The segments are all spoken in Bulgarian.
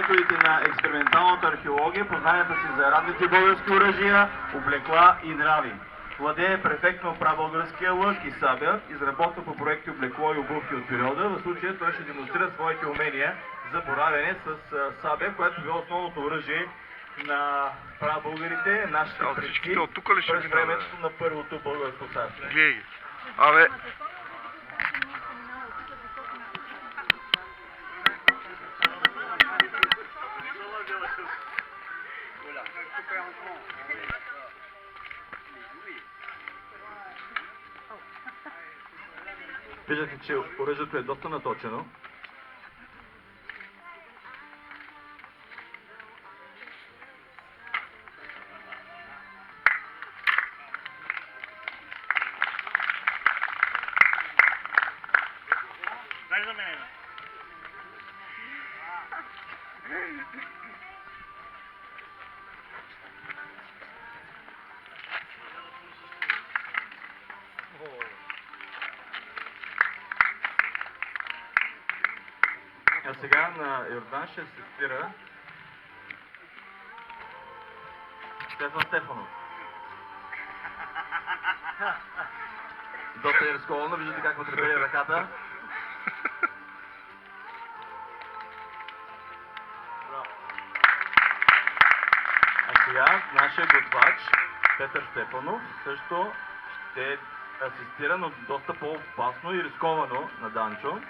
методите на експерименталната археология, познанията си за ранните български оръжия, облекла и нрави. Владее перфектно прабългарския лък и сабя, изработва по проекти облекло и обувки от периода. В случая той ще демонстрира своите умения за боравене с сабя, което било основното оръжие на прабългарите, нашите предци през времето на първото българско царство. Гледай. Абе. Виждате, че оръжието е доста наточено. Дай за мен. А сега на Йордан ще се спира Стефан Стефанов. Доста е разковано, виждате как му трепери ръката. А сега нашия готвач Петър Стефанов също ще асистира, но доста по-опасно и рисковано на Данчо.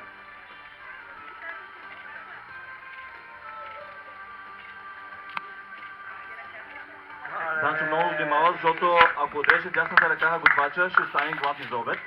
Данчо много внимава, защото ако отреже дясната ръка на готвача, ще остане глад из обед.